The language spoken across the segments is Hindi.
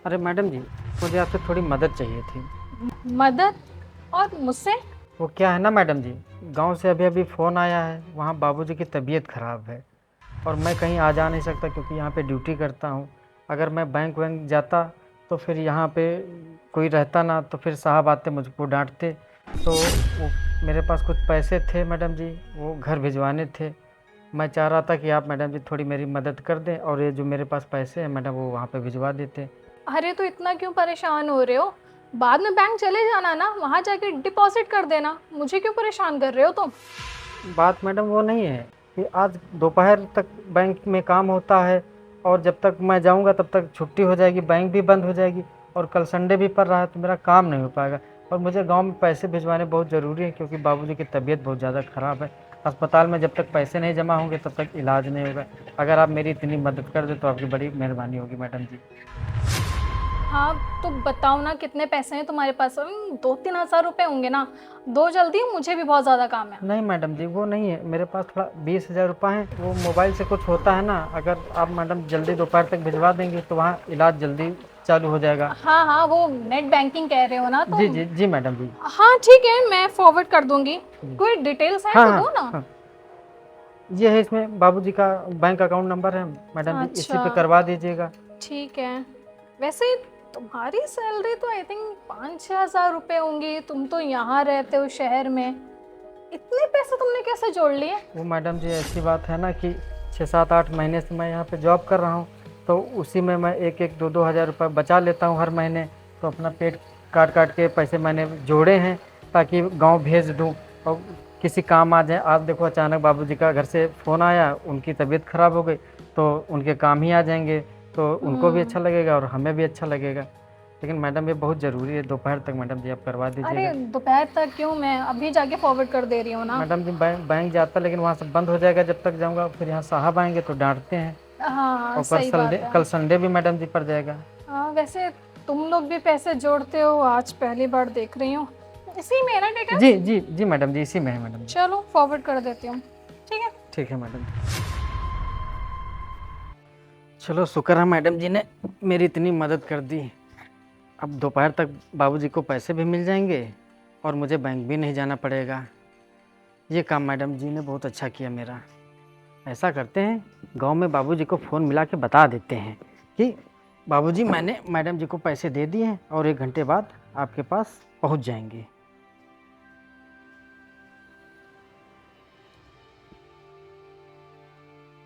अरे मैडम जी, मुझे आपसे थोड़ी मदद चाहिए थी। मदद? और मुझसे? वो क्या है ना मैडम जी, गांव से अभी अभी फ़ोन आया है, वहाँ बाबूजी की तबीयत ख़राब है और मैं कहीं आ जा नहीं सकता क्योंकि यहाँ पे ड्यूटी करता हूँ। अगर मैं बैंक वैंक जाता तो फिर यहाँ पे कोई रहता ना, तो फिर साहब आते मुझको डांटते। तो वो मेरे पास कुछ पैसे थे मैडम जी, वो घर भिजवाने थे। मैं चाह रहा था कि आप मैडम जी थोड़ी मेरी मदद कर दें और ये जो मेरे पास पैसे हैं मैडम वो वहाँ पे भिजवा देते। अरे तो इतना क्यों परेशान हो रहे हो? बाद में बैंक चले जाना ना, वहाँ जाके डिपॉजिट कर देना। मुझे क्यों परेशान कर रहे हो तुम? बात मैडम वो नहीं है कि आज दोपहर तक बैंक में काम होता है और जब तक मैं जाऊंगा तब तक छुट्टी हो जाएगी, बैंक भी बंद हो जाएगी और कल संडे भी पड़ रहा है तो मेरा काम नहीं हो पाएगा। और मुझे गांव में पैसे भिजवाने बहुत ज़रूरी है क्योंकि बाबूजी की तबीयत बहुत ज़्यादा ख़राब है। अस्पताल में जब तक पैसे नहीं जमा होंगे तब तक इलाज नहीं होगा। अगर आप मेरी इतनी मदद कर दें तो आपकी बड़ी मेहरबानी होगी मैडम जी। हाँ तो बताओ ना, कितने पैसे हैं तुम्हारे पास? 2-3 हज़ार रुपये होंगे ना? दो जल्दी, मुझे भी बहुत ज़्यादा काम है। नहीं मैडम जी, वो नहीं है मेरे पास, थोड़ा 20,000 रुपये हैं। वो मोबाइल से कुछ होता है ना, अगर आप मैडम जल्दी दोपहर तक भिजवा देंगे तो वहाँ इलाज जल्दी चालू हो जाएगा। हाँ हाँ, वो नेट बैंकिंग कह रहे हो ना जी तुम? जी जी मैडम जी। हाँ ठीक है, मैं फॉरवर्ड कर दूंगी। जी। कोई डिटेल्स है हाँ तो हाँ दो ना। हाँ, ये है, इसमें बाबूजी का बैंक अकाउंट नंबर है मैडम जी, इसी अच्छा पे करवा दीजिएगा। ठीक है। वैसे तुम्हारी सैलरी तो आई थिंक 5-6 हज़ार रुपये होंगी। तुम तो यहाँ रहते हो शहर में, इतने पैसे तुमने कैसे जोड़ लिए? वो मैडम जी ऐसी बात है ना कि 6-7-8 महीने से मैं यहाँ पे जॉब कर रहा हूँ, तो उसी में मैं 1-1 2-2 हज़ार रुपये बचा लेता हूँ हर महीने। तो अपना पेट काट काट के पैसे मैंने जोड़े हैं ताकि गांव भेज दूँ और किसी काम आ जाए। आज देखो अचानक बाबूजी का घर से फ़ोन आया, उनकी तबीयत ख़राब हो गई तो उनके काम ही आ जाएंगे, तो उनको भी अच्छा लगेगा और हमें भी अच्छा लगेगा। लेकिन मैडम ये बहुत ज़रूरी है, दोपहर तक मैडम जी आप करवा अरे दीजिएगा। दोपहर तक क्यों, मैं अभी जाके फॉरवर्ड कर दे रही हूँ ना। मैडम जी बैंक जाता लेकिन वहाँ से बंद हो जाएगा जब तक जाऊँगा, फिर यहाँ साहब आएंगे तो डांटते हैं। हाँ हाँ और सही बात है। कल संडे भी मैडम जी पड़ जाएगा। हाँ वैसे तुम लोग भी पैसे जोड़ते हो, आज पहली बार देख रही हूँ। इसी में है ना जी डिटेल्स? जी जी मैडम जी, इसी में है मैडम जी। चलो फॉरवर्ड कर देती हूँ। ठीक है। ठीक है मैडम जी। चलो शुक्र है मैडम जी ने मेरी इतनी मदद कर दी। अब दोपहर तक बाबूजी को पैसे भी मिल जाएंगे और मुझे बैंक भी नहीं जाना पड़ेगा। ये काम मैडम जी ने बहुत अच्छा किया मेरा। ऐसा करते हैं, गांव में बाबूजी को फ़ोन मिला के बता देते हैं कि बाबूजी मैंने मैडम जी को पैसे दे दिए हैं और 1 घंटे बाद आपके पास पहुंच जाएंगे।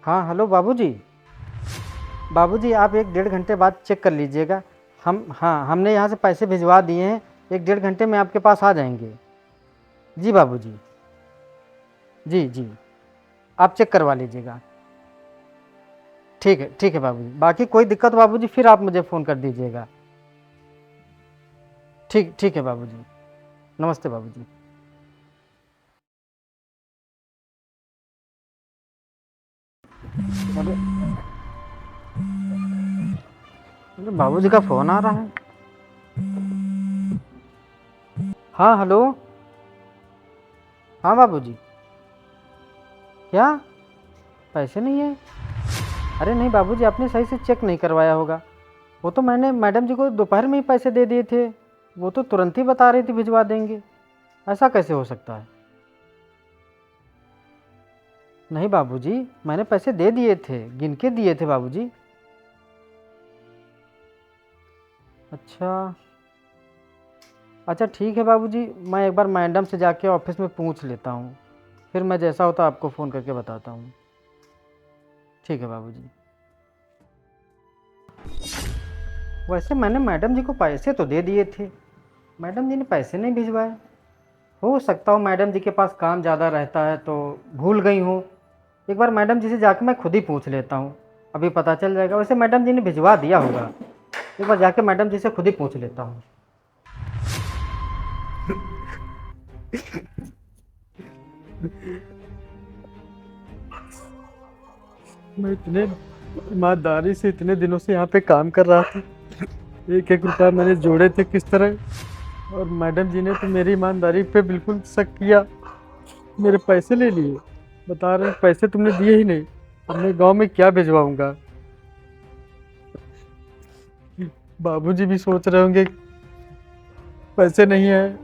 हाँ हेलो बाबूजी। बाबूजी आप 1-1.5 घंटे बाद चेक कर लीजिएगा। हमने यहाँ से पैसे भिजवा दिए हैं, 1-1.5 घंटे में आपके पास आ जाएंगे। जी बाबूजी। जी जी, आप चेक करवा लीजिएगा। ठीक है बाबूजी, बाकी कोई दिक्कत बाबूजी फिर आप मुझे फ़ोन कर दीजिएगा। ठीक है बाबूजी, नमस्ते बाबूजी। अरे अरे बाबूजी का फ़ोन आ रहा है। हाँ हेलो। हाँ बाबूजी। क्या पैसे नहीं है? अरे नहीं बाबूजी, आपने सही से चेक नहीं करवाया होगा। वो तो मैंने मैडम जी को दोपहर में ही पैसे दे दिए थे, वो तो तुरंत ही बता रही थी भिजवा देंगे। ऐसा कैसे हो सकता है? नहीं बाबूजी, मैंने पैसे दे दिए थे, गिन के दिए थे बाबूजी। अच्छा अच्छा ठीक है बाबूजी, मैं एक बार मैडम से जाके ऑफिस में पूछ लेता हूँ, फिर मैं जैसा होता आपको फ़ोन करके बताता हूँ। ठीक है बाबूजी। वैसे मैंने मैडम जी को पैसे तो दे दिए थे, मैडम जी ने पैसे नहीं भिजवाए। हो सकता हो मैडम जी के पास काम ज़्यादा रहता है तो भूल गई हूँ। एक बार मैडम जी से जाके मैं खुद ही पूछ लेता हूँ, अभी पता चल जाएगा। वैसे मैडम जी ने भिजवा दिया होगा, एक बार जाके मैडम जी से खुद ही पूछ लेता हूँ। मैं इतने ईमानदारी से इतने दिनों से यहाँ पे काम कर रहा था, 1-1 रुपया मैंने जोड़े थे किस तरह, और मैडम जी ने तो मेरी ईमानदारी पे बिल्कुल शक किया, मेरे पैसे ले लिए। बता रहे हैं पैसे तुमने दिए ही नहीं, अब मैं गाँव में क्या भिजवाऊंगा। बाबूजी भी सोच रहे होंगे पैसे नहीं है,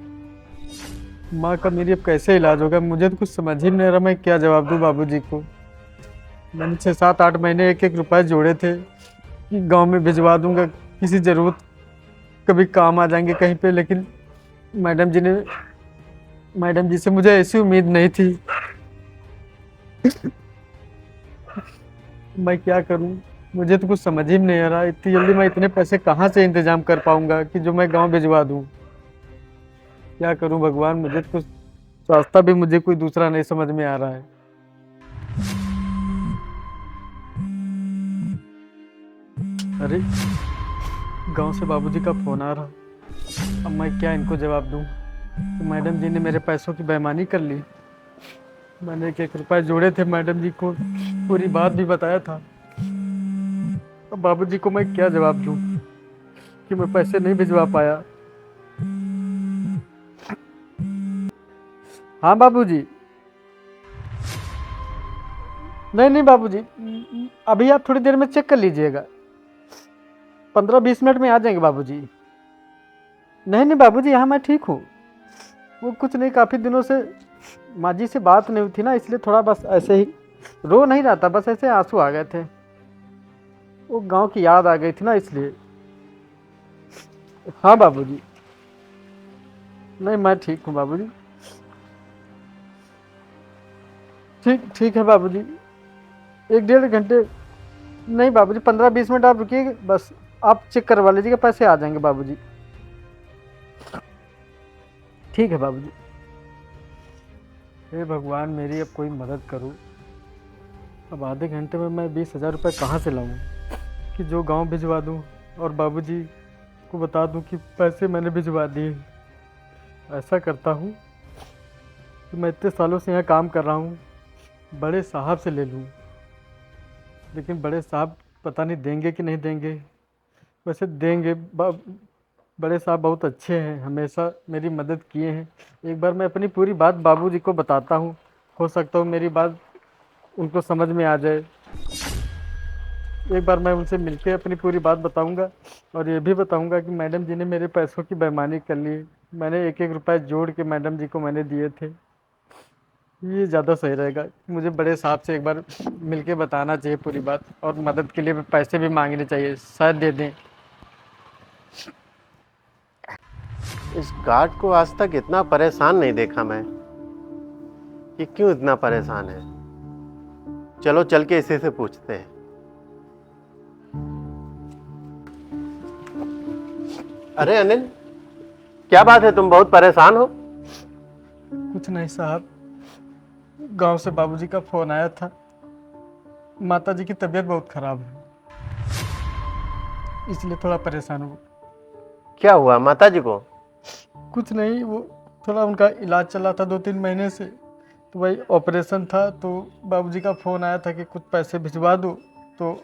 माँ का मेरी अब कैसे इलाज होगा। मुझे तो कुछ समझ ही नहीं आ रहा मैं क्या जवाब दूँ बाबूजी को। मैंने 6 7 8 महीने एक एक रुपए जोड़े थे कि गांव में भिजवा दूंगा, किसी जरूरत कभी काम आ जाएंगे कहीं पे, लेकिन मैडम जी ने मैडम जी से मुझे ऐसी उम्मीद नहीं थी। मैं क्या करूं, मुझे तो कुछ समझ ही नहीं आ रहा। इतनी जल्दी मैं इतने पैसे कहाँ से इंतजाम कर पाऊंगा कि जो मैं गांव भिजवा दूं। क्या करूं भगवान, मुझे तो कुछ रास्ता भी मुझे कोई दूसरा नहीं समझ में आ रहा है। अरे गांव से बाबूजी का फोन आ रहा, अब मैं क्या इनको जवाब दूं। तो मैडम जी ने मेरे पैसों की बेईमानी कर ली। मैंने एक एक रुपए जोड़े थे, मैडम जी को पूरी बात भी बताया था। अब बाबूजी को मैं क्या जवाब दूं कि मैं पैसे नहीं भिजवा पाया। हाँ बाबूजी। नहीं नहीं बाबूजी, अभी आप थोड़ी देर में चेक कर लीजिएगा, 15 20 मिनट में आ जाएंगे बाबूजी। नहीं नहीं बाबूजी, यहाँ मैं ठीक हूँ। वो कुछ नहीं, काफ़ी दिनों से माँ जी से बात नहीं हुई थी ना, इसलिए थोड़ा बस ऐसे ही रो नहीं रहा था, बस ऐसे आंसू आ गए थे। वो गांव की याद आ गई थी ना, इसलिए। हाँ बाबूजी। नहीं मैं ठीक हूँ बाबूजी। ठीक ठीक है बाबूजी। 1 1.5 घंटे। नहीं बाबूजी, 15 20 मिनट आप रुकिए बस। आप चेक करवा लीजिएगा, पैसे आ जाएंगे बाबूजी। ठीक है बाबूजी। हे भगवान, मेरी अब कोई मदद करो। अब आधे घंटे में मैं 20,000 रुपये कहाँ से लाऊं कि जो गांव भिजवा दूं और बाबूजी को बता दूं कि पैसे मैंने भिजवा दिए। ऐसा करता हूं कि मैं इतने सालों से यहाँ काम कर रहा हूँ, बड़े साहब से ले लूँ। लेकिन बड़े साहब पता नहीं देंगे कि नहीं देंगे। वैसे देंगे, बड़े साहब बहुत अच्छे हैं, हमेशा मेरी मदद किए हैं। एक बार मैं अपनी पूरी बात बाबूजी को बताता हूँ, हो सकता हो मेरी बात उनको समझ में आ जाए। एक बार मैं उनसे मिलके अपनी पूरी बात बताऊंगा और ये भी बताऊंगा कि मैडम जी ने मेरे पैसों की बेईमानी कर ली। मैंने एक एक रुपए जोड़ के मैडम जी को मैंने दिए थे। ये ज़्यादा सही रहेगा। मुझे बड़े साहब से एक बार मिलके बताना चाहिए पूरी बात, और मदद के लिए पैसे भी मांगने चाहिए, शायद दे दें। इस गार्ड को आज तक इतना परेशान नहीं देखा मैं। ये क्यों इतना परेशान है? चलो चल के इसी से पूछते हैं। अरे अनिल, क्या बात है, तुम बहुत परेशान हो? कुछ नहीं साहब, गांव से बाबूजी का फोन आया था। माता जी की तबीयत बहुत खराब है, इसलिए थोड़ा परेशान हूँ। क्या हुआ माता जी को? कुछ नहीं, वो थोड़ा उनका इलाज चला था 2 3 महीने से, तो वही ऑपरेशन था। तो बाबूजी का फ़ोन आया था कि कुछ पैसे भिजवा दो तो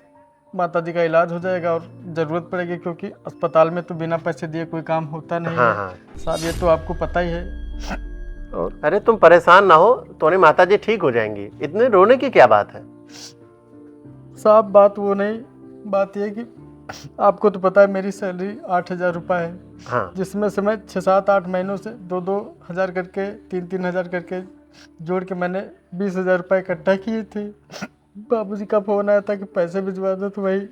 माता जी का इलाज हो जाएगा, और ज़रूरत पड़ेगी क्योंकि अस्पताल में तो बिना पैसे दिए कोई काम होता नहीं हाँ है हाँ। साहब, ये तो आपको पता ही है। और अरे तुम परेशान ना हो, तुम्हारी माता जी ठीक हो जाएंगी, इतने रोने की क्या बात है? साहब बात वो नहीं, बात ये कि आपको तो पता है मेरी सैलरी 8,000 रुपये है, हाँ। जिसमें से मैं 6 7 8 महीनों से 2 2 हज़ार करके 3 3 हज़ार करके जोड़ के मैंने 20,000 रुपये इकट्ठा किए थे। बाबूजी का फ़ोन आया था कि पैसे भिजवा दो, तो वही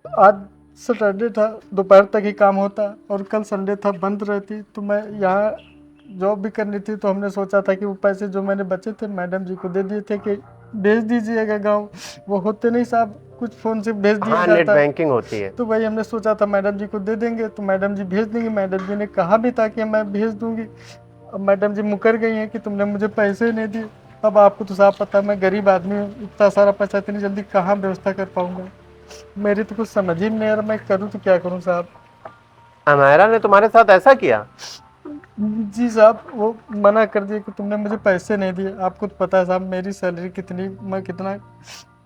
आज सैटरडे था, दोपहर तक ही काम होता, और कल संडे था, बंद रहती। तो मैं यहाँ जॉब भी करनी थी, तो हमने सोचा था कि वो पैसे जो मैंने बचे थे मैडम जी को दे दिए थे कि भेज दीजिएगा गाँव। वो होते नहीं साहब, कुछ फ़ोन से भेज दिया हाँ, नेट जाता है। बैंकिंग होती है। तो वही हमने सोचा था मैडम जी को दे देंगे, तो मैडम जी भेज देंगी। मैडम जी ने कहा भी था कि मैं भेज दूंगी। अब मैडम जी मुकर गई हैं कि तुमने मुझे पैसे ही नहीं दिए। अब आपको तो साफ पता है मैं गरीब आदमी हूँ, इतना सारा पैसा इतनी जल्दी कहाँ व्यवस्था कर पाऊंगा। मेरी तो कुछ समझ ही नहीं आ रहा, मैं करूँ तो क्या करूँ साहब। अमायरा ने तुम्हारे साथ ऐसा किया? जी साहब, वो मना कर दिया कि तुमने मुझे पैसे नहीं दिए। आपको तो पता है साहब मेरी सैलरी कितनी, मैं कितना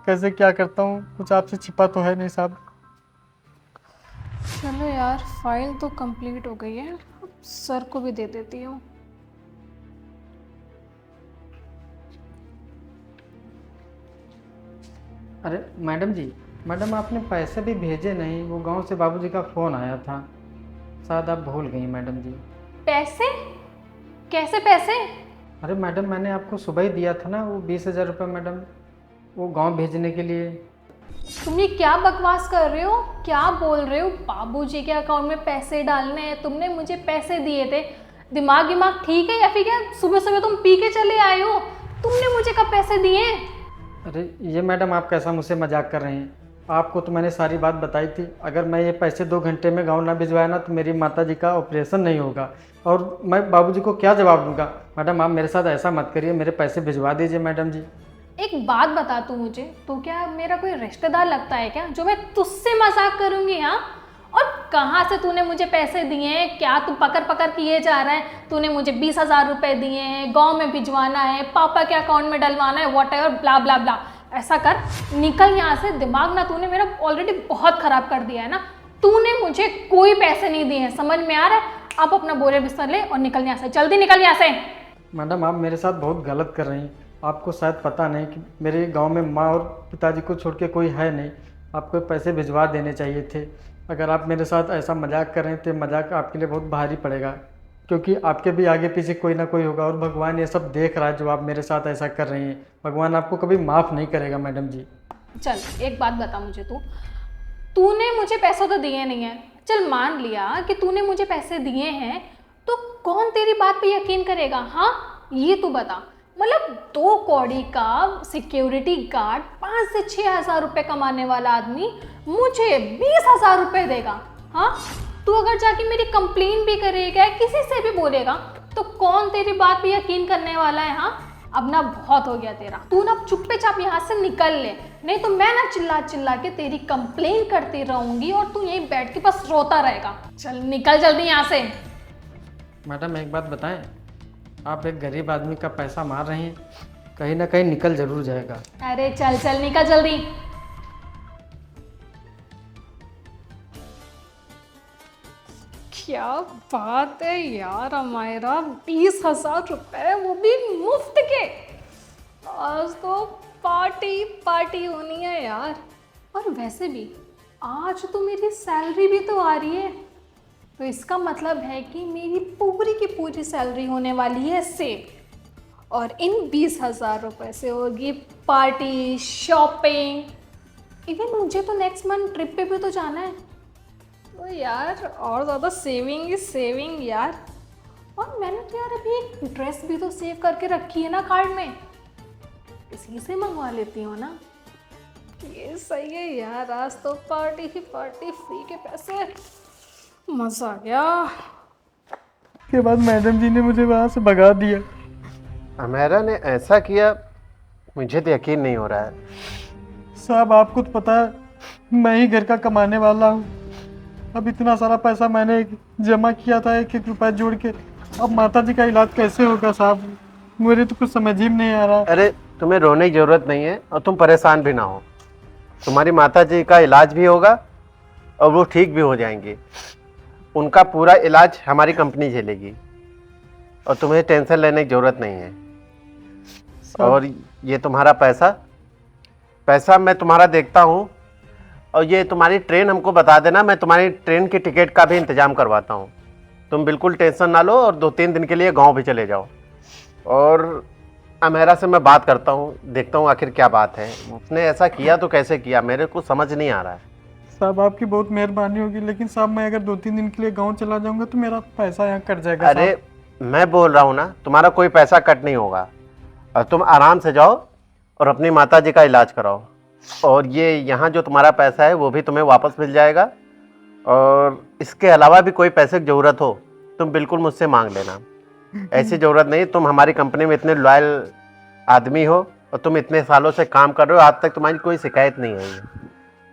कैसे क्या करता हूँ, कुछ आपसे छिपा तो है नहीं साहब। चलो यार, फाइल तो कंप्लीट हो गई है, अब सर को भी दे देती हूँ। अरे मैडम जी, मैडम आपने पैसे भी भेजे नहीं, वो गांव से बाबूजी का फ़ोन आया था, शायद आप भूल गई मैडम जी। पैसे? कैसे पैसे? अरे मैडम मैंने आपको सुबह ही दिया था ना वो 20,000 रुपये मैडम, वो गांव भेजने के लिए। तुम ये क्या बकवास कर रहे हो? क्या बोल रहे हो? बाबूजी के अकाउंट में पैसे डालने हैं? तुमने मुझे पैसे दिए थे। दिमाग दिमाग ठीक है या फिर क्या सुबह सुबह तुम पी के चले आए हो? तुमने मुझे कब पैसे दिए? अरे ये मैडम आप कैसा मुझसे मजाक कर रहे हैं? आपको तो मैंने सारी बात बताई थी। अगर मैं ये पैसे 2 घंटे में गाँव ना भिजवाया ना तो मेरी माताजी का ऑपरेशन नहीं होगा, और मैं बाबूजी को क्या जवाब दूंगा? मैडम आप मेरे साथ ऐसा मत करिए, मेरे पैसे भिजवा दीजिए मैडम जी। एक बात बता तू मुझे, तो क्या मेरा कोई रिश्तेदार लगता है क्या जो मैं तुझसे मजाक करूंगी? हाँ, और कहाँ से तूने मुझे पैसे दिए हैं? क्या तू पकड़ पकड़ किए जा रहा है? तूने मुझे 20,000 रुपये दिए हैं, गांव में भिजवाना है, पापा के अकाउंट में डलवाना है, वॉट एवर ब्ला ब्ला ब्ला। ऐसा कर, निकल यहाँ से। दिमाग ना तूने मेरा ऑलरेडी बहुत खराब कर दिया है ना। तूने मुझे कोई पैसे नहीं दिए हैं, समझ में आ रहा है? आप अपना बोरे बिस्तर ले और निकल यहाँ से, जल्दी निकल यहाँ से। मैडम आप मेरे साथ बहुत गलत कर रही हैं। आपको शायद पता नहीं कि मेरे गांव में माँ और पिताजी को छोड़ के कोई है नहीं। आपको पैसे भिजवा देने चाहिए थे। अगर आप मेरे साथ ऐसा मजाक कर रहे हैं तो मजाक आपके लिए बहुत भारी पड़ेगा, क्योंकि आपके भी आगे पीछे कोई ना कोई होगा, और भगवान ये सब देख रहा है जो आप मेरे साथ ऐसा कर रही हैं। भगवान आपको कभी माफ़ नहीं करेगा मैडम जी। चल एक बात बता मुझे, तूने मुझे पैसे तो दिए नहीं है। चल मान लिया कि तूने मुझे पैसे दिए हैं, तो कौन तेरी बात पे यकीन करेगा? हाँ, ये तू बता। मतलब 2 कौड़ी का सिक्योरिटी गार्ड 5 से 6,000 रुपये कमाने वाला आदमी मुझे 20,000 रुपये देगा? हाँ, तू अगर जाके मेरी कंप्लेन भी करेगा, किसी से भी बोलेगा, तो कौन तेरी बात पे यकीन करने वाला है? हाँ, अब ना बहुत हो गया तेरा। तू ना चुप्पे चाप यहाँ से निकल ले, नहीं तो मैं ना चिल्ला चिल्ला के तेरी कंप्लेन करती रहूंगी और तू यहीं बैठ के बस रोता रहेगा। चल निकल जल्दी यहाँ से। मैडम एक बात बताएं, आप एक गरीब आदमी का पैसा मार रही हैं, कहीं ना कहीं निकल जरूर जाएगा। अरे चल चल निकल जल्दी। क्या बात है यार अमायरा, 20,000 रुपए, वो भी मुफ्त के। आज तो पार्टी पार्टी होनी है यार। और वैसे भी आज तो मेरी सैलरी भी तो आ रही है, तो इसका मतलब है कि मेरी पूरी की पूरी सैलरी होने वाली है सेव, और इन 20,000 रुपये से होगी पार्टी, शॉपिंग। इवन मुझे तो नेक्स्ट मंथ ट्रिप पे भी तो जाना है, तो यार और ज़्यादा सेविंग ही सेविंग यार। और मैंने तो यार अभी एक ड्रेस भी तो सेव करके रखी है ना कार्ड में, इसी से मंगवा लेती हूँ ना। ये सही है यार, आज तो पार्टी ही पार्टी, फ्री के पैसे, मज़ा आ गया। के बाद मैडम जी ने मुझे वहाँ से भगा दिया। अमेरा ने ऐसा किया, मुझे तो यकीन नहीं हो रहा है। साहब आपको तो पता है मैं ही घर का कमाने वाला हूँ। अब इतना सारा पैसा मैंने जमा किया था, 1-1 रुपया जोड़ के। अब माताजी का इलाज कैसे होगा साहब? मुझे तो कुछ समझ ही नहीं आ रहा। अरे तुम्हें रोने की जरूरत नहीं है और तुम परेशान भी ना हो। तुम्हारी माताजी का इलाज भी होगा और वो ठीक भी हो जाएंगी। उनका पूरा इलाज हमारी कंपनी झेलेगी और तुम्हें टेंशन लेने की ज़रूरत नहीं है। और ये तुम्हारा पैसा मैं तुम्हारा देखता हूँ, और ये तुम्हारी ट्रेन हमको बता देना, मैं तुम्हारी ट्रेन की टिकट का भी इंतज़ाम करवाता हूँ। तुम बिल्कुल टेंशन ना लो और 2-3 दिन के लिए गांव भी चले जाओ। और अमेरा से मैं बात करता हूँ, देखता हूँ आखिर क्या बात है। उसने ऐसा किया तो कैसे किया, मेरे को समझ नहीं आ रहा है। साहब आपकी बहुत मेहरबानी होगी, लेकिन साहब मैं अगर 2-3 दिन के लिए गांव चला जाऊंगा तो मेरा पैसा यहाँ कट जाएगा। अरे मैं बोल रहा हूँ ना, तुम्हारा कोई पैसा कट नहीं होगा, और तुम आराम से जाओ और अपनी माताजी का इलाज कराओ। और ये यहाँ जो तुम्हारा पैसा है वो भी तुम्हें वापस मिल जाएगा। और इसके अलावा भी कोई पैसे की ज़रूरत हो तुम बिल्कुल मुझसे मांग लेना। ऐसी ज़रूरत नहीं, तुम हमारी कंपनी में इतने लॉयल आदमी हो और तुम इतने सालों से काम कर रहे हो, आज तक तुम्हारी कोई शिकायत नहीं आई।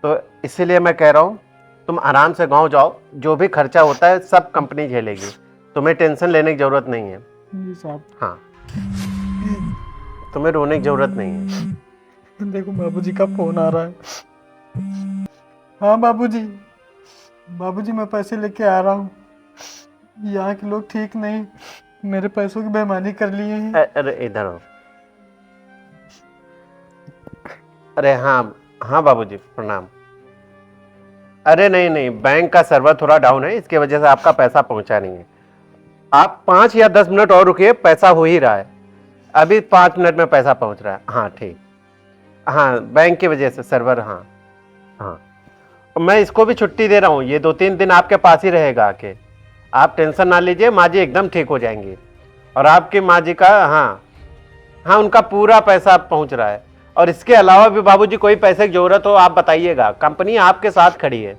तो इसीलिए मैं कह रहा हूँ तुम आराम से गांव जाओ, जो भी खर्चा होता है सब कंपनी झेलेगी, तुम्हें टेंशन लेने की ज़रूरत नहीं है। जी साहब। हाँ, तुम्हें रोने की ज़रूरत नहीं है। देखो बाबूजी का फोन आ रहा है। हाँ बाबूजी मैं पैसे लेके आ रहा हूँ। यहाँ के लोग ठीक नहीं, मेरे पैसों की बेईमानी कर लिए हैं। अरे इधर हो। अरे हाँ बाबूजी प्रणाम। अरे नहीं नहीं, बैंक का सर्वर थोड़ा डाउन है, इसकी वजह से आपका पैसा पहुंचा नहीं है। आप 5 या 10 मिनट और रुकिए, पैसा हो ही रहा है। अभी 5 मिनट में पैसा पहुंच रहा है। हाँ ठीक, हाँ बैंक की वजह से सर्वर, हाँ हाँ। मैं इसको भी छुट्टी दे रहा हूँ, ये 2-3 दिन आपके पास ही रहेगा आके। आप टेंशन ना लीजिए, माँ जी एकदम ठीक हो जाएंगी। और आपकी माँ जी का, हाँ हाँ, उनका पूरा पैसा पहुंच रहा है। और इसके अलावा भी बाबूजी कोई पैसे की जरूरत हो आप बताइएगा, कंपनी आपके साथ खड़ी है,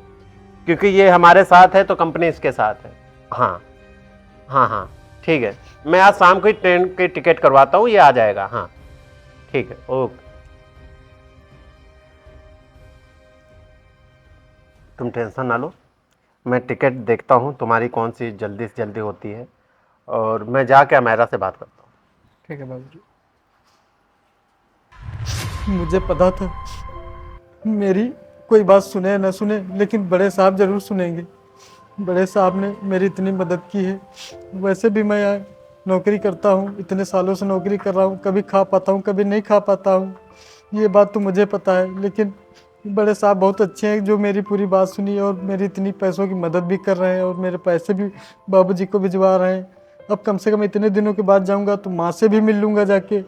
क्योंकि ये हमारे साथ है तो कंपनी इसके साथ है। हाँ हाँ हाँ ठीक है, मैं आज शाम को ही ट्रेन की टिकट करवाता हूँ, ये आ जाएगा। हाँ ठीक है, ओके। तुम टेंशन ना लो, मैं टिकट देखता हूँ तुम्हारी कौन सी जल्दी से जल्दी होती है, और मैं जाके अमेरा से बात करता हूँ। ठीक है बाबूजी। मुझे पता था मेरी कोई बात सुने या न सुने, लेकिन बड़े साहब जरूर सुनेंगे। बड़े साहब ने मेरी इतनी मदद की है। वैसे भी मैं यहाँ नौकरी करता हूँ, इतने सालों से नौकरी कर रहा हूँ, कभी खा पाता हूँ कभी नहीं खा पाता हूँ, ये बात तो मुझे पता है। लेकिन बड़े साहब बहुत अच्छे हैं जो मेरी पूरी बात सुनी और मेरी इतनी पैसों की मदद भी कर रहे हैं, और मेरे पैसे भी बाबूजी को भिजवा रहे हैं। अब कम से कम इतने दिनों के बाद जाऊँगा तो माँ से भी मिल लूँगा जाके,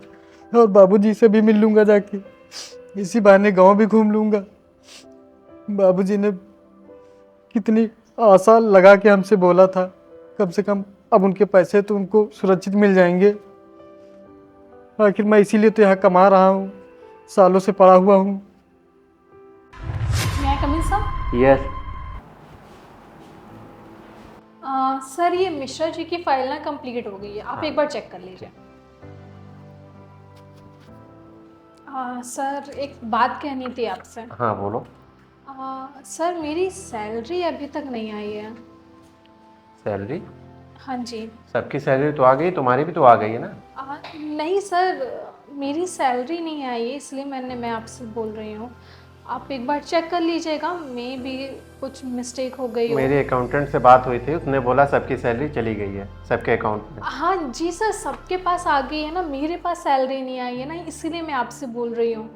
और बाबूजी से भी मिल लूँगा जाके, इसी बहाने गांव भी घूम लूँगा। बाबूजी ने कितनी आशा लगा के हमसे बोला था, कम से कम अब उनके पैसे तो उनको सुरक्षित मिल जाएंगे। आखिर मैं इसीलिए तो यहाँ कमा रहा हूँ, सालों से पड़ा हुआ हूँ। मैं कमिंग सर? यस। सर ये मिश्रा जी की फाइल ना कंप्लीट हो गई है, आप एक बार चेक कर लीजिए। सर एक बात कहनी थी आपसे। हाँ बोलो। सर मेरी सैलरी अभी तक नहीं आई है। सैलरी? हाँ जी। सबकी सैलरी तो आ गई, तुम्हारी भी तो आ गई है ना? नहीं सर, मेरी सैलरी नहीं आई है, इसलिए मैं आपसे बोल रही हूँ। आप एक बार चेक कर लीजिएगा, मे भी कुछ मिस्टेक हो गई हो। मेरे अकाउंटेंट से बात हुई थी, उसने बोला सबकी सैलरी चली गई है, सबके अकाउंट में। हाँ जी सर, सबके पास आ गई है ना, मेरे पास सैलरी नहीं आई है ना, इसीलिए मैं आपसे बोल रही हूँ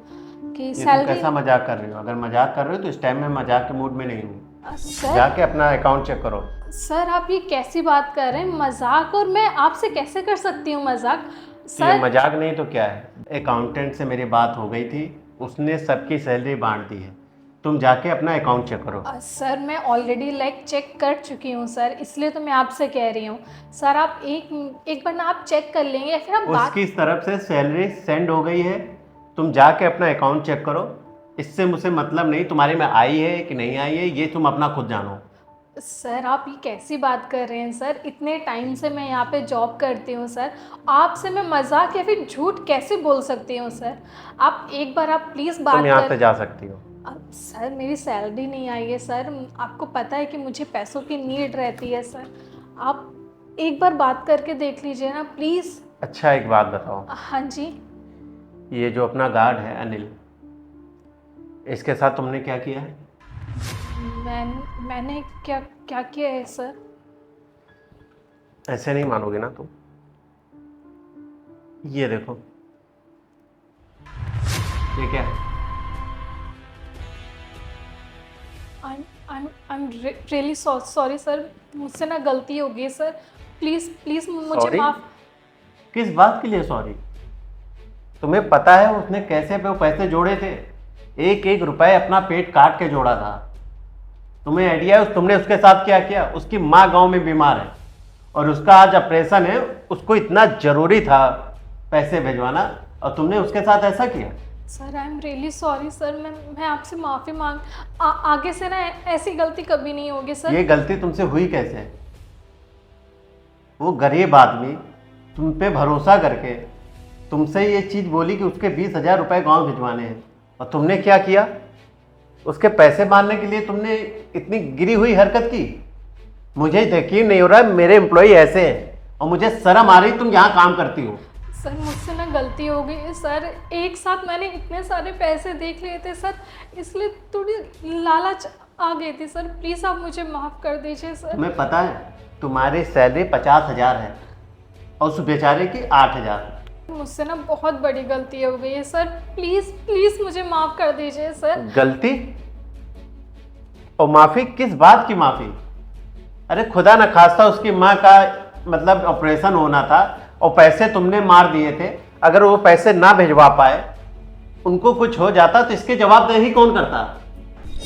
कि ये तुम सैलरी। कैसा मजाक कर रही हो? अगर मजाक कर रहे हो तो इस टाइम में मजाक के मूड में नहीं हूँ। सर जाके अपना अकाउंट चेक करो। सर आप ये कैसी बात कर रहे हैं? मजाक? और मैं आपसे कैसे कर सकती हूँ मजाक ये सर? मजाक नहीं तो क्या है? अकाउंटेंट से मेरी बात हो गई थी, उसने सबकी सैलरी बांट दी है। तुम जाके अपना अकाउंट चेक करो। सर मैं ऑलरेडी चेक कर चुकी हूँ सर, इसलिए तो मैं आपसे कह रही हूँ। सर आप एक बार ना आप चेक कर लेंगे, फिर आप बात। उसकी तरफ से सैलरी सेंड हो गई है, तुम जाके अपना अकाउंट चेक करो। इससे मुझे मतलब नहीं तुम्हारे में आई है कि नहीं आई है, ये तुम अपना खुद जानो। सर आप ये कैसी बात कर रहे हैं सर? इतने टाइम से मैं यहाँ पे जॉब करती हूँ सर, आपसे मैं मजाक या फिर झूठ कैसे बोल सकती हूँ सर? आप एक बार आप प्लीज़ बात तुम यहाँ से जा सकती हो। सर मेरी सैलरी नहीं आई है सर, आपको पता है कि मुझे पैसों की नीड रहती है सर, आप एक बार बात करके देख लीजिए ना प्लीज़। अच्छा एक बात बताओ, हाँ जी। ये जो अपना गार्ड है अनिल, इसके साथ तुमने क्या किया है? मैंने क्या क्या किया है सर? ऐसे नहीं मानोगे ना तुम। ये देखो, ये क्या है? I'm really sorry सर, मुझसे ना गलती हो गई सर, प्लीज़ मुझे Sorry? माफ़। किस बात के लिए सॉरी? तुम्हें पता है उसने कैसे वो पैसे जोड़े थे? एक एक रुपए अपना पेट काट के जोड़ा था। तुम्हें आइडिया है तुमने उसके साथ क्या किया? उसकी माँ गांव में बीमार है और उसका आज ऑपरेशन है, उसको इतना जरूरी था पैसे भिजवाना और तुमने उसके साथ ऐसा किया। Sir I am really sorry sir, मैं आपसे माफ़ी मांग आगे से ना ऐसी गलती कभी नहीं होगी सर। ये गलती तुमसे हुई कैसे? वो गरीब आदमी तुम पे भरोसा करके तुमसे ये चीज़ बोली कि उसके 20,000 रुपये गाँव भिजवाने हैं, और तुमने क्या किया? उसके पैसे मारने के लिए तुमने इतनी गिरी हुई हरकत की। मुझे यकीन नहीं हो रहा है मेरे एम्प्लॉय ऐसे हैं, और मुझे शर्म आ रही तुम यहाँ काम करती हो। सर मुझसे ना गलती हो गई है सर, एक साथ मैंने इतने सारे पैसे देख लिए थे सर, इसलिए थोड़ी लालच आ गई थी सर, प्लीज़ आप मुझे माफ़ कर दीजिए सर। तुम्हें पता है तुम्हारी सैलरी 50,000 है और उस बेचारे की 8,000। मुझसे ना बहुत बड़ी गलती हो गई है सर, प्लीज़ मुझे माफ़ कर दीजिए सर। गलती? और माफी किस बात की माफी? अरे खुदा न खास्ता उसकी माँ का मतलब ऑपरेशन होना था और पैसे तुमने मार दिए थे। अगर वो पैसे ना भिजवा पाए, उनको कुछ हो जाता तो इसकी जवाबदेही कौन करता?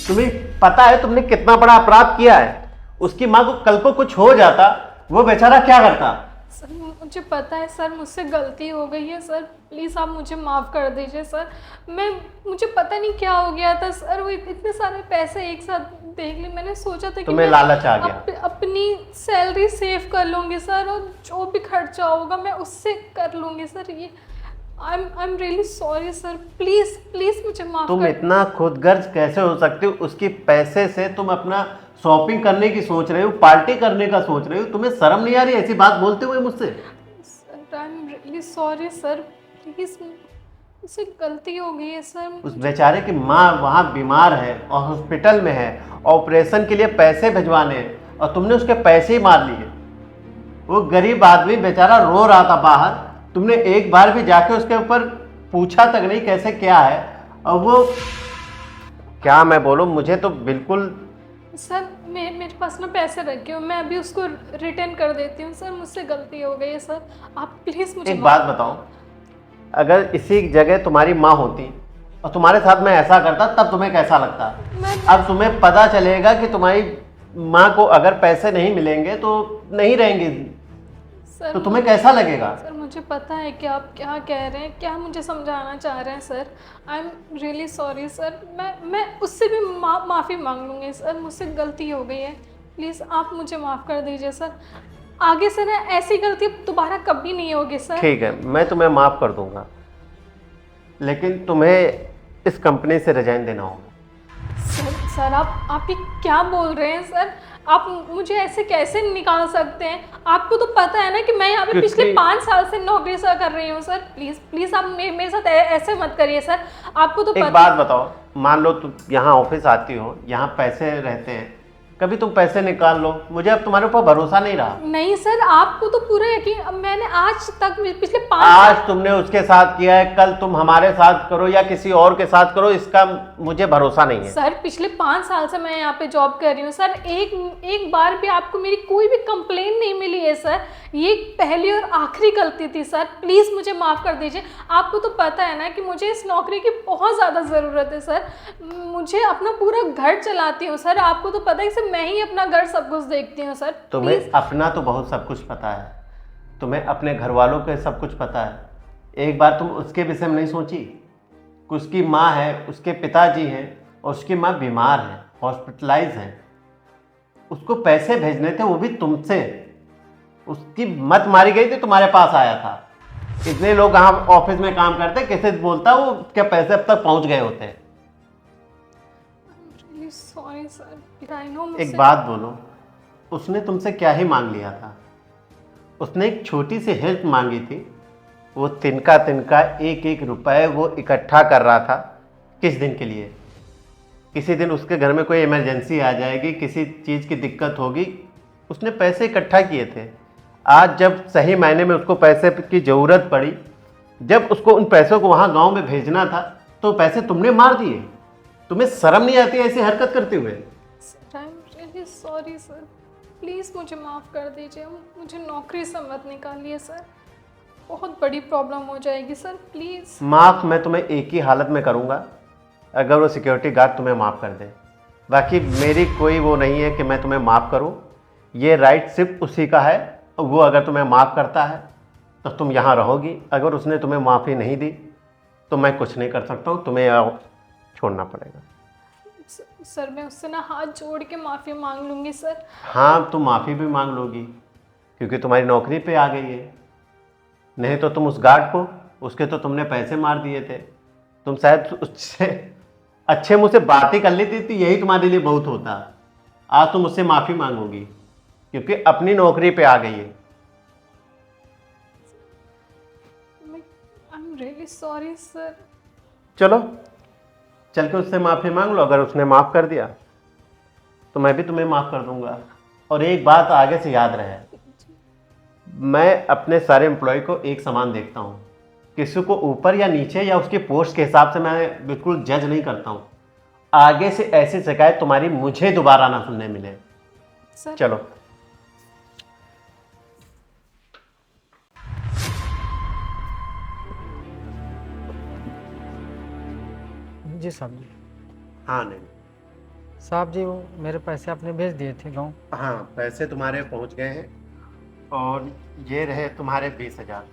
तुम्हें पता है तुमने कितना बड़ा अपराध किया है? उसकी माँ को कल को कुछ हो जाता, वो बेचारा क्या करता? सर मुझे पता है सर, मुझसे गलती हो गई है सर, प्लीज़ आप मुझे माफ़ कर दीजिए सर। मुझे पता नहीं क्या हो गया था सर, वो इतने सारे पैसे एक साथ देख लिए, मैंने सोचा था कि तुम्हें मैं लालच आ गया। अपनी सैलरी सेव कर लूँगी सर, और जो भी खर्चा होगा मैं उससे कर लूँगी सर। ये I am really sorry sir, please please मुझे माफ़ तुम कर। इतना खुदगर्ज कैसे हो सकते हो? उसके पैसे से तुम अपना शॉपिंग करने की सोच रहे हो, पार्टी करने का सोच रहे हो। तुम्हें शर्म नहीं आ रही ऐसी बात बोलते हुए मुझसे? Sir I am really sorry sir, please मुझसे गलती हो गई है सर। उस बेचारे की माँ वहाँ बीमार है और हॉस्पिटल में है, ऑपरेशन के लिए पैसे भिजवाने हैं और तुमने उसके पैसे ही मार लिए। वो गरीब आदमी बेचारा रो रहा था बाहर, तुमने एक बार भी जाके उसके ऊपर पूछा तक नहीं कैसे क्या है। और वो क्या मैं बोलूँ, मुझे तो बिल्कुल। सर मेरे पास ना पैसे रखे हो, मैं अभी उसको रिटर्न कर देती हूँ सर, मुझसे गलती हो गई है सर, आप प्लीज़ मुझे एक बात बताओ, अगर इसी जगह तुम्हारी माँ होती और तुम्हारे साथ मैं ऐसा करता तब तुम्हें कैसा लगता? अब तुम्हें पता चलेगा कि तुम्हारी माँ को अगर पैसे नहीं मिलेंगे तो नहीं रहेंगे, सर तो तुम्हें कैसा लगेगा? सर मुझे पता है कि आप क्या कह रहे हैं, क्या मुझे समझाना चाह रहे हैं sir. I am really sorry sir, मैं उससे भी माफ़ी मांग लूँगी सर, मुझसे गलती हो गई है, प्लीज़ आप मुझे माफ़ कर दीजिए सर। आगे से ना ऐसी गलती दोबारा कभी नहीं होगी सर। ठीक है, मैं तुम्हें माफ़ कर दूंगा, लेकिन तुम्हें इस कंपनी से रिजाइन देना होगा। सर आप ये क्या बोल रहे हैं सर? आप मुझे ऐसे कैसे निकाल सकते हैं? आपको तो पता है ना कि मैं यहाँ पे पिछले 5 साल से नौकरी सर कर रही हूँ सर। प्लीज़ प्लीज़ आप मेरे साथ ऐसे मत करिए सर, आपको तो एक बात बताओ, मान लो तुम यहाँ ऑफिस आती हो, यहाँ पैसे रहते हैं, कभी तुम पैसे निकाल लो, मुझे अब तुम्हारे ऊपर भरोसा नहीं रहा। नहीं सर, आपको तो पूरा यकीन, मैंने आज तक पिछले 5 आज तुमने उसके साथ किया है, कल तुम हमारे साथ करो या किसी और के साथ करो, इसका मुझे भरोसा नहीं है। सर पिछले 5 साल से मैं यहाँ पे जॉब कर रही हूँ सर, एक बार भी आपको मेरी कोई भी कंप्लेन नहीं मिली है सर, ये पहली और आखिरी गलती थी सर, प्लीज़ मुझे माफ़ कर दीजिए। आपको तो पता है ना कि मुझे इस नौकरी की बहुत ज़्यादा ज़रूरत है सर, मुझे अपना पूरा घर चलाती हूँ सर, आपको तो पता है कि मैं ही अपना घर सब कुछ देखती हूँ सर। तुम्हें अपना तो बहुत सब कुछ पता है, तुम्हें अपने घर वालों के सब कुछ पता है, एक बार तुम उसके विषय में नहीं सोची कि उसकी माँ है, उसके पिताजी हैं और उसकी माँ बीमार है, हॉस्पिटलाइज है, उसको पैसे भेजने थे वो भी तुमसे, उसकी मत मारी गई थी, तुम्हारे पास आया था। इतने लोग यहाँ ऑफिस में काम करते, किसे बोलता वो क्या पैसे अब तक पहुँच गए होते। Sorry sir, I know. एक बात बोलो, उसने तुमसे क्या ही मांग लिया था? उसने एक छोटी सी हेल्प मांगी थी, वो तिनका तिनका एक एक रुपए वो इकट्ठा कर रहा था। किस दिन के लिए? किसी दिन उसके घर में कोई इमरजेंसी आ जाएगी, किसी चीज़ की दिक्कत होगी, उसने पैसे इकट्ठा किए थे। आज जब सही मायने में उसको पैसे की ज़रूरत पड़ी, जब उसको उन पैसों को वहाँ गांव में भेजना था, तो पैसे तुमने मार दिए। तुम्हें शर्म नहीं आती ऐसी हरकत करते हुए? I am really sorry sir, please मुझे माफ़ कर दीजिए, मुझे नौकरी से मत निकालिए सर, बहुत बड़ी प्रॉब्लम हो जाएगी सर, प्लीज़। माफ़ मैं तुम्हें एक ही हालत में करूँगा, अगर वो सिक्योरिटी गार्ड तुम्हें माफ़ कर दे। बाकी मेरी कोई वो नहीं है कि मैं तुम्हें माफ़ करूँ, ये राइट सिर्फ उसी का है। वो अगर तुम्हें माफ़ करता है तो तुम यहाँ रहोगी, अगर उसने तुम्हें माफ़ी नहीं दी तो मैं कुछ नहीं कर सकता हूँ, तुम्हें छोड़ना पड़ेगा। सर मैं उससे ना हाथ जोड़ के माफ़ी मांग लूँगी सर। हाँ, तुम माफ़ी भी मांग लोगी क्योंकि तुम्हारी नौकरी पे आ गई है, नहीं तो तुम उस गार्ड को, उसके तो तुमने पैसे मार दिए थे, तुम शायद उससे अच्छे मुँह से बात ही कर लेती थी, यही तुम्हारे लिए बहुत होता। आज तुम उससे माफ़ी मांगोगी क्योंकि अपनी नौकरी पे आ गई है। I am really sorry sir. चलो चल के उससे माफ़ी मांग लो, अगर उसने माफ़ कर दिया तो मैं भी तुम्हें माफ़ कर दूंगा। और एक बात आगे से याद रहे, मैं अपने सारे एम्प्लॉय को एक समान देखता हूँ, किसी को ऊपर या नीचे या उसके पोस्ट के हिसाब से मैं बिल्कुल जज नहीं करता हूँ। आगे से ऐसी शिकायत तुम्हारी मुझे दोबारा ना सुनने मिले। सर चलो। जी साहब जी। हाँ नहीं, साहब जी वो मेरे पैसे आपने भेज दिए थे गाँव। हाँ पैसे तुम्हारे पहुंच गए हैं और ये रहे तुम्हारे 20,000।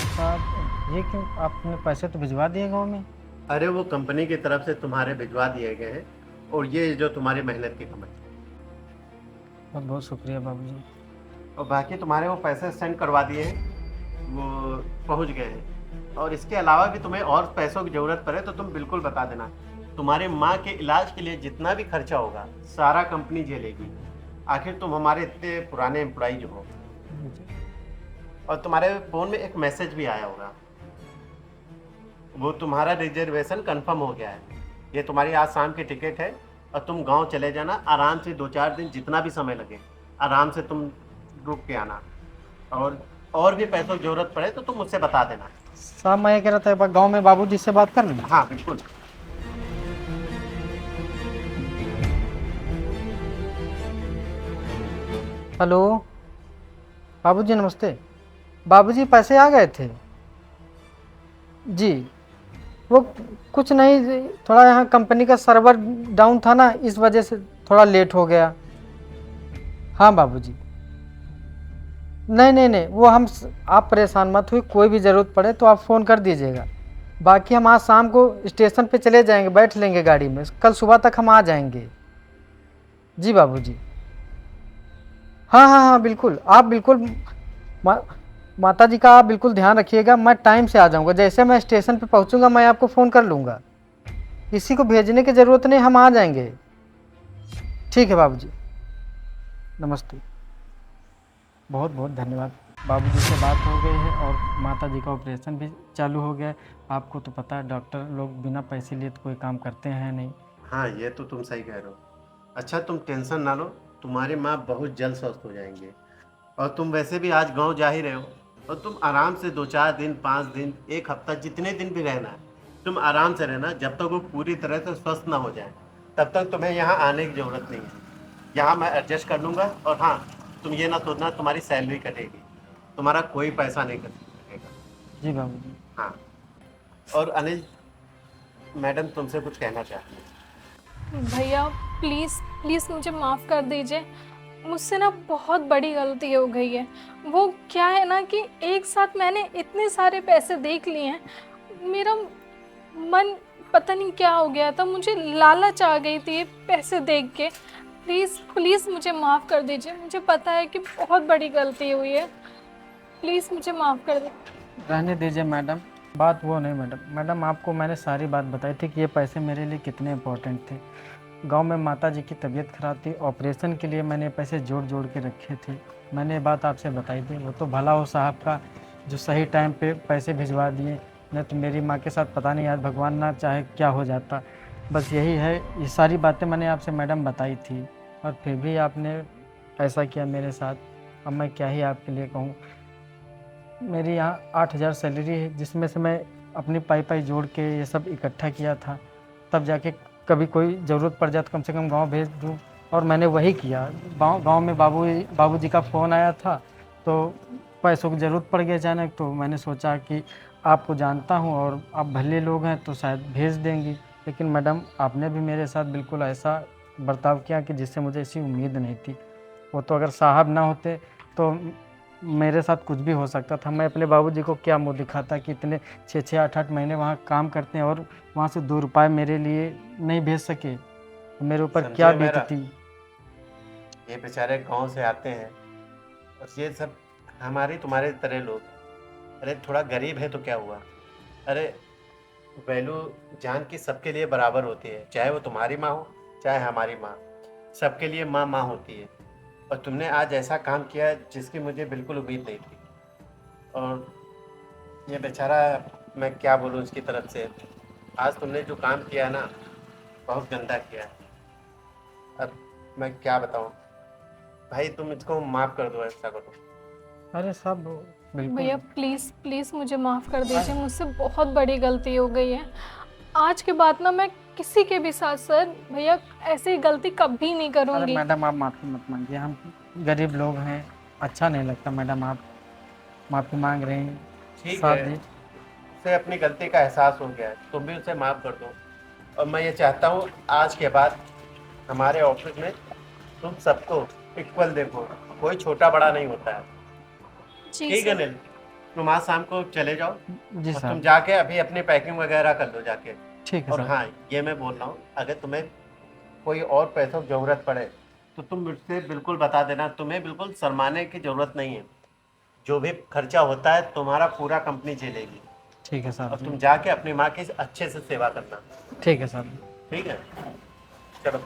साहब ये क्यों, आपने पैसे तो भिजवा दिए गाँव में। अरे वो कंपनी की तरफ से तुम्हारे भिजवा दिए गए हैं और ये जो तुम्हारी मेहनत की कमाई। बहुत बहुत शुक्रिया बाबूजी। और बाकी तुम्हारे वो पैसे सेंड करवा दिए हैं, वो पहुंच गए हैं। और इसके अलावा भी तुम्हें और पैसों की ज़रूरत पड़े तो तुम बिल्कुल बता देना। तुम्हारे माँ के इलाज के लिए जितना भी खर्चा होगा सारा कंपनी झेलेगी। आखिर तुम हमारे इतने पुराने एम्प्लॉई जो हो। और तुम्हारे फ़ोन में एक मैसेज भी आया होगा, वो तुम्हारा रिजर्वेशन कंफर्म हो गया है। ये तुम्हारी आज शाम की टिकट है और तुम गांव चले जाना आराम से, 2-4 दिन जितना भी समय लगे आराम से तुम रुक के आना। और भी पैसों की ज़रूरत पड़े तो तुम मुझसे बता देना। साहब मैं ये कह रहा था एक बार गाँव में बाबूजी से बात कर लूँ। हाँ बिल्कुल। हेलो बाबूजी नमस्ते। बाबूजी पैसे आ गए थे जी। वो कुछ नहीं, थोड़ा यहाँ कंपनी का सर्वर डाउन था ना, इस वजह से थोड़ा लेट हो गया। हाँ बाबूजी। नहीं नहीं नहीं वो हम, आप परेशान मत हुई, कोई भी ज़रूरत पड़े तो आप फ़ोन कर दीजिएगा। बाकी हम आज शाम को स्टेशन पे चले जाएंगे, बैठ लेंगे गाड़ी में, कल सुबह तक हम आ जाएंगे। जी बाबूजी। हाँ हाँ हाँ बिल्कुल, आप बिल्कुल माता जी का आप बिल्कुल ध्यान रखिएगा। मैं टाइम से आ जाऊंगा, जैसे मैं स्टेशन पे पहुंचूंगा मैं आपको फ़ोन कर लूँगा। किसी को भेजने की ज़रूरत नहीं, हम आ जाएंगे। ठीक है बाबूजी, नमस्ते। बहुत बहुत धन्यवाद। बाबूजी से बात हो गई है और माता जी का ऑपरेशन भी चालू हो गया है। आपको तो पता है डॉक्टर लोग बिना पैसे लिए तो कोई काम करते हैं नहीं। हाँ ये तो तुम सही कह रहे हो। अच्छा तुम टेंशन ना लो, तुम्हारी माँ बहुत जल्द स्वस्थ हो जाएंगे। और तुम वैसे भी आज गांव जा ही रहे हो और तुम आराम से 2-4 दिन, 5 दिन, 1 हफ्ता, जितने दिन भी रहना है तुम आराम से रहना। जब तक वो पूरी तरह से स्वस्थ ना हो जाए तब तक तुम्हें यहाँ आने की ज़रूरत नहीं है। यहाँ मैं एडजस्ट कर लूँगा। और हाँ तुम ये ना सोचना तुम्हारी सैलरी कटेगी, तुम्हारा कोई पैसा नहीं कट सकेगा। जी बाबूजी। हाँ और अनिल मैडम तुमसे कुछ कहना चाहती है। भैया प्लीज़ प्लीज़ मुझे माफ़ कर दीजिए, मुझसे ना बहुत बड़ी गलती हो गई है। वो क्या है ना कि एक साथ मैंने इतने सारे पैसे देख लिए हैं, मेरा मन पता नहीं क्या हो गया था, मुझे लालच आ गई थी ये पैसे देख के। प्लीज़ प्लीज़ मुझे माफ़ कर दीजिए, मुझे पता है कि बहुत बड़ी गलती हुई है, प्लीज़ मुझे माफ़ कर दीजिए। रहने दीजिए मैडम, बात वो नहीं मैडम आपको मैंने सारी बात बताई थी कि ये पैसे मेरे लिए कितने इम्पोर्टेंट थे। गांव में माता जी की तबीयत खराब थी, ऑपरेशन के लिए मैंने पैसे जोड़ जोड़ के रखे थे। मैंने ये बात आपसे बताई थी। वो तो भला हो साहब का जो सही टाइम पे पैसे भिजवा दिए, नहीं तो मेरी माँ के साथ पता नहीं आज भगवान ना चाहे क्या हो जाता। बस यही है, ये सारी बातें मैंने आपसे मैडम बताई थी और फिर भी आपने ऐसा किया मेरे साथ। अब मैं क्या ही आपके लिए कहूँ। मेरी यहाँ 8,000 सैलरी है, जिसमें से मैं अपनी पाई जोड़ के ये सब इकट्ठा किया था, तब जाके कभी कोई ज़रूरत पड़ जाए तो कम से कम गांव भेज दूँ। और मैंने वही किया। गांव में बाबूजी का फ़ोन आया था तो पैसों की ज़रूरत पड़ गई अचानक, तो मैंने सोचा कि आपको जानता हूं और आप भले लोग हैं तो शायद भेज देंगी। लेकिन मैडम आपने भी मेरे साथ बिल्कुल ऐसा बर्ताव किया कि जिससे मुझे ऐसी उम्मीद नहीं थी। वो तो अगर साहब ना होते तो मेरे साथ कुछ भी हो सकता था। मैं अपने बाबूजी को क्या मुँह दिखाता कि इतने 6-6, 8-8 महीने वहाँ काम करते हैं और वहाँ से 2 रुपये मेरे लिए नहीं भेज सके, तो मेरे ऊपर क्या बीतती। ये बेचारे गांव से आते हैं और ये सब हमारे तुम्हारे तरह लोग। अरे थोड़ा गरीब है तो क्या हुआ। अरे वैल्यू जान की सबके लिए बराबर होती है, चाहे वो तुम्हारी माँ हो चाहे हमारी माँ, सबके लिए माँ माँ होती है। और तुमने आज ऐसा काम किया जिसकी मुझे बिल्कुल उम्मीद नहीं थी। और ये बेचारा, मैं क्या बोलूँ इसकी तरफ से, आज तुमने जो काम किया ना बहुत गंदा किया। अब मैं क्या बताऊँ भाई, तुम इसको माफ़ कर दो, ऐसा करो। अरे साहब बिल्कुल भैया प्लीज़ प्लीज़ मुझे माफ़ कर दीजिए, मुझसे बहुत बड़ी गलती हो गई है। आज के बाद ना मैं किसी के भी साथ सर, भैया ऐसी गलती कभी नहीं अरे करूंगी। मैडम आप माफ़ी मत मांगिए, हम गरीब लोग हैं, अच्छा नहीं लगता मैडम आप माफ़ी मांग रहे हैं। ठीक साथ है, दी। उसे अपनी गलती का एहसास हो गया है, तुम भी उसे माफ़ कर दो। और मैं ये चाहता हूँ आज के बाद हमारे ऑफिस में तुम सबको इक्वल देखो, कोई छोटा बड़ा नहीं होता है। जी ठीक है सर। नील, तुम आज शाम को चले जाओ जी और सर। तुम जाके अभी अपनी पैकिंग वगैरह कर लो जाके। ठीक है और सर। हाँ, ये मैं बोल रहा हूँ, अगर तुम्हें कोई और पैसों की ज़रूरत पड़े तो तुम मुझसे बिल्कुल बता देना, तुम्हें बिल्कुल शर्माने की ज़रूरत नहीं है। जो भी खर्चा होता है तुम्हारा पूरा कंपनी झेलेगी। ठीक है सर और जी। तुम जाके अपनी माँ की अच्छे से सेवा करना। ठीक है सर। ठीक है, चलो।